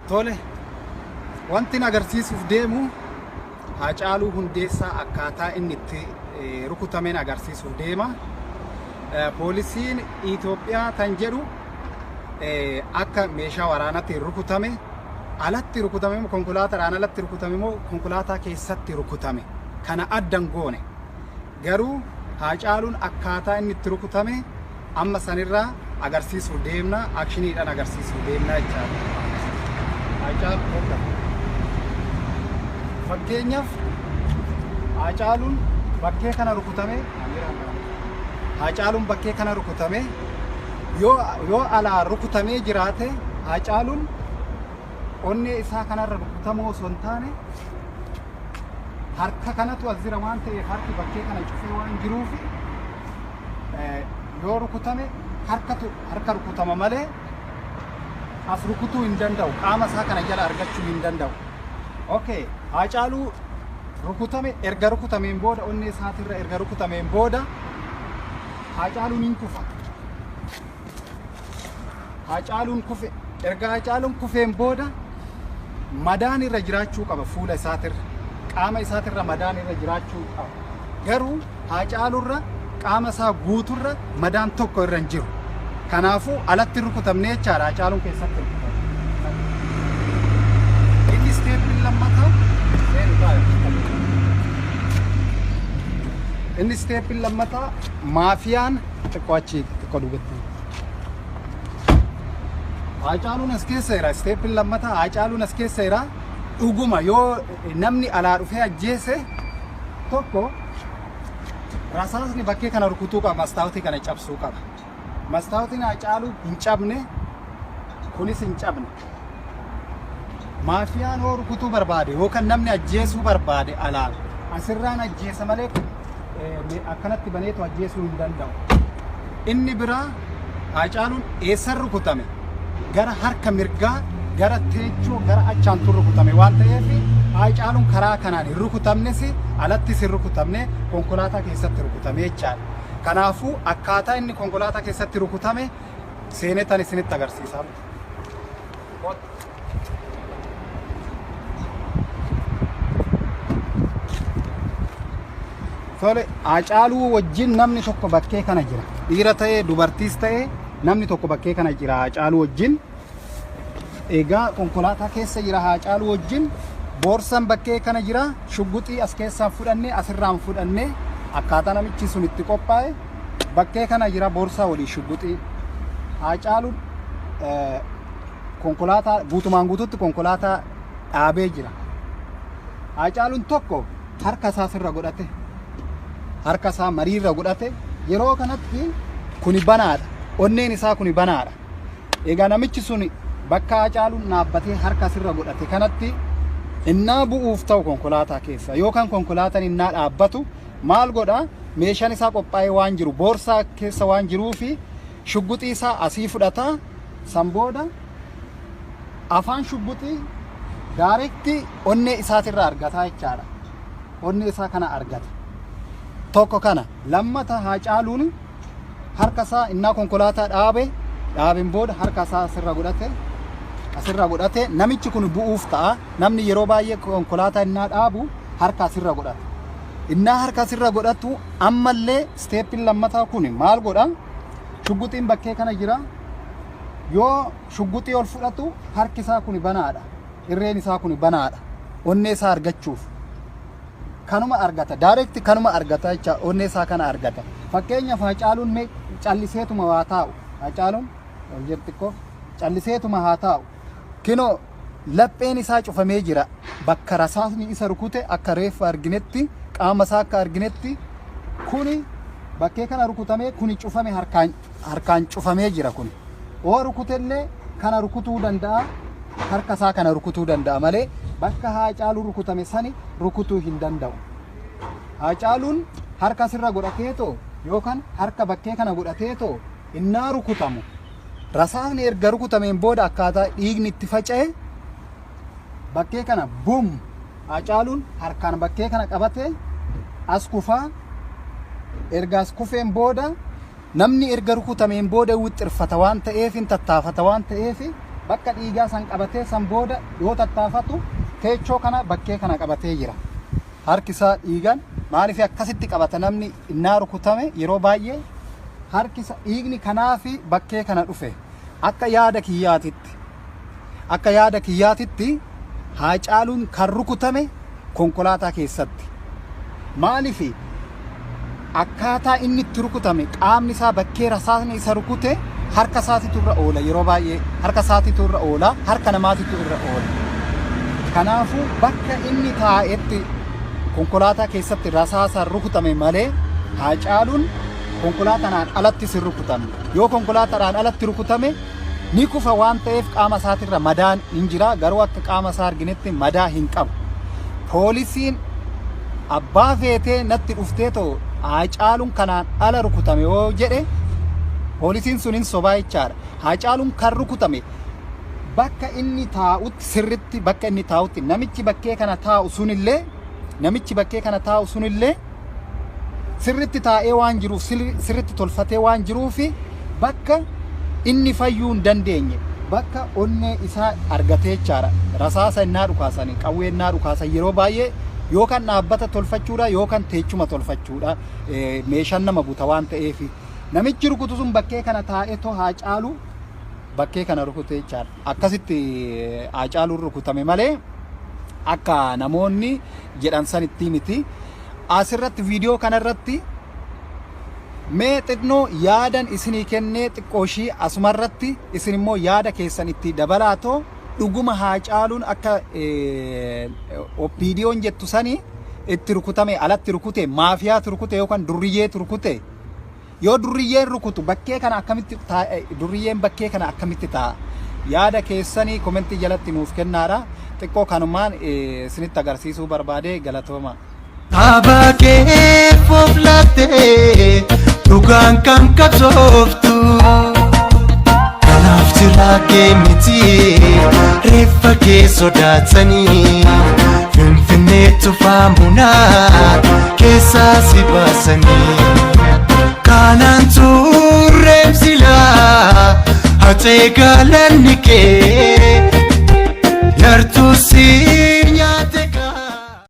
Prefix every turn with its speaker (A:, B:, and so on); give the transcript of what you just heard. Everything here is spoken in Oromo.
A: Tole, wanti agarsiisuuf deemu Haacaaluu Hundeessaa akkaataa inni itti rukutameen agarsiisuuf deema. Poolisiin Itoophiyaa tan jedhu akka meeshaa waraanaatti rukutame, alatti rukutame moo konkolaataadhaan alatti rukutame moo konkolaataa keessatti rukutame kana addan goone. Garuu Haacaaluun akkaataa inni itti rukutame amma sanirraa agarsiisuuf deemna, akshiniidhaan agarsiisuuf deemna jechaadha. Fakkeenyaaf Haacaaluun bakkee kana rukutame, Haacaaluun bakkee kana rukutame yoo alaa rukutamee jiraate Haacaaluun onnee isaa kanarra rukutamoo osoo hin taane harka kanatu as jira waan ta'eef harki bakkee kana cufee waan jiruuf yoo rukutame harka rukutama malee as rukutuu hin danda'u, qaama isaa kana jala argachuu hin danda'u. Okay, Haacaaluu rukutame, erga rukutameen booda onnee isaatirra erga rukutameen booda Haacaaluun hin kufa. Haacaaluun kufe, erga Haacaaluun kufeen booda madaan irra jiraachuu qaba fuula isaatirra, qaama isaatirra madaan irra jiraachuu qaba. Garuu Haacaaluurra qaama isaa guuturra madaan tokko irra hin jiru. Kanaafuu alatti rukutamnee jechaadha Haacaaluun keessatti rukutame. Inni isteeppiin lammataa inni isteeppiin lammataa maafiyaan xiqqoo achii xiqqoo duubatti. Haacaaluun as keessa jira, isteeppiin lammataa Haacaaluun as keessa jira. Dhuguma yoo namni alaa dhufee ajjeese tokko rasaasni bakkee kana rukutuu qaba, mastaawutii kana cabsuu qaba. Mastaawutiin Haacaaluu hin cabne, kunis hin cabne. Maafiyaan yoo rukutuu barbaade yookaan namni ajjeesuu barbaade alaan asirraan ajjeesa malee akkanatti baneetu ajjeesuu hin danda'u. Inni biraa Haacaaluun eessan rukutame? Gara harka mirgaa, gara teechoo, gara achaantu rukutame waan ta'eef Haacaaluun karaa kanaan hin rukutamnes alattis hin rukutamne, konkolaataa keessatti rukutame jechaadha. Kanaafuu akkaataa inni konkolaataa keessatti rukutame seenetan isinitti agarsiisaa. Tole, Haacaaluu wajjin namni tokko bakkee kana jira. Dhiira ta'ee dubartiis ta'ee namni tokko bakkee kana jira Haacaaluu wajjin. Egaa konkolaataa keessa jira Haacaaluu wajjin. Boorsaan bakkee kana jira. Shugguxii as keessaan fudhannee asirraan fudhannee akkaataa namichi sun itti qophaa'e bakkee kana jira boorsaa walii shugguxii. Haacaaluun konkolaataa guutumaan guututti konkolaataa dhaabee jira. Haacaaluun tokko harka isaa sirra godhate, harka isaa mariirra godhate. Yeroo kanatti kuni banaadha, onneen isaa kuni banaadha. Egaa namichi sun bakka Haacaaluun dhaabbatee harka sirra godhate kanatti innaa bu'uuf ta'u konkolaataa keessa yookaan konkolaataan innaa dhaabbatu maal godha? Meeshaan isaa qophaa'ee waan jiru, boorsaa keessa waan jiruu fi shugguxii isaa asii fudhata. San booda afaan shugguxii daarekti onnee isaatirraa argata jechaadha. Onnee isaa kana argata. Tokko kana. Lammata Haacaaluun harka isaa innaa konkolaataa dhaabeen booda harka isaa asirra godhate. Namichi kun bu'uuf ta'a. Namni yeroo baay'ee konkolaataa innaa dhaabu harka asirra godhata. Innaa harka asirra godhatu ammallee isteeppiin lammataa kun maal godha? Shugguxiin bakkee kana jira. Yoo shugguxii ol fudhatu harki isaa kun banaadha. Irreen isaa kun banaadha. Onnee isaa argachuuf. Kanuma argata. Daarekti kanuma argata jecha onnee isaa kana argata. Fakkeenyaaf Haacaaluun mee calliseetuma haa taa'u. Haacaaluun xiqqoo calliseetuma haa taa'u. Kinoo lapheen isaa cufamee jira. Bakka rasaasni isa rukute akka reeffa arginetti, qaama isaa akka arginetti kuni bakkee kana rukutamee kuni cufame harkaan cufamee jira kuni. Oo rukutellee kana rukutuu danda'a, harka isaa kana rukutuu danda'a malee bakka Haacaaluu rukutame sani rukutuu hin danda'u. Haacaaluun harka sirra godhateetoo yookaan harka bakkee kana godhateetoo innaa rukutamu. Rasaasni erga rukutameen booda akkaataa dhiigni itti faca'e bakkee kana bum Haacaaluun harkaan bakkee kana qabate as kufaa. Erga as kufeen booda namni erga rukutameen booda wixxirfata waan ta'eef, tattaafata waan ta'eef bakka dhiigaa san qabatee san booda yoo tattaafatu teechoo kana bakkee kana qabatee jira. Harki isaa dhiigaan maaliif akkasitti qabata namni innaa rukutame yeroo baay'ee harki isaa dhiigni kanaa fi bakkee kana dhufe akka yaada kiyyaatitti Haacaaluun kan rukutame konkolaataa keessatti. Maaliif akkaataa inni itti rukutame qaamni isaa bakkee rasaasni isa rukute harka isaatitu irra oola yeroo baay'ee harka isaatitu irra oola harka namaatitu irra oola. Kanaafuu bakka inni taa'etti konkolaataa keessatti rasaasaan rukutame malee Haacaaluun konkolaataadhaan alatti sin rukutame. Yoo konkolaataadhaan alatti rukutame ni kufa waan ta'eef qaama isaatirra madaan hin jira garuu akka qaama isaa arginetti madaa hin qabu. Poolisiin abbaa feetee natti dhuftee too Haacaaluun kanaan ala rukutame yoo jedhe poolisiin sun hin sobaa jechaadha. Haacaaluun kan rukutame bakka inni taa'utti sirritti bakka inni taa'utti namichi bakkee kana taa'u sunillee sirritti taa'ee waan jiruuf sirritti tolfatee waan jiruufi bakka inni fayyuu hin dandeenye bakka onnee isaa argatee jechaadha. Rasaasa innaa dhukaasanii qawwee innaa dhukaasan yeroo baay'ee yookaan dhaabbata tolfachuudha yookaan teechuma tolfachuudha meeshaan nama buta waan ta'eef namichi rukutu sun bakkee kana taa'ee too Haacaaluu bakkee kana rukutee jechaadha. Akkasitti Haacaaluun rukutame malee akka namoonni jedhan sanitti miti. Asirratti viidiyoo kanarratti mee xinnoo yaadan isinii kennee xiqqooshii asumarratti isin immoo yaada keessan itti dabalaatoo dhuguma Haacaaluun akka oppiidiyoon jettu sanii itti rukutame alatti rukute maafiyaatu rukute yookaan durriyyeetu rukute yoo durriyyeen rukutu bakkee kana akkamitti durriyyeen bakkee kana akkamitti ta'a yaada keessanii komentii jalatti nuuf kennaadha. Xiqqoo kanumaan isinitti agarsiisuu barbaade galatooma.
B: Abakee foflattee dhugaan kam qabsooftu kanaaf jiraakee miti reeffa kee sodaatanii finfinneetti faamunaa keessaa si baasanii kanaan turreem silaa hatee gaalanni kee yartuu si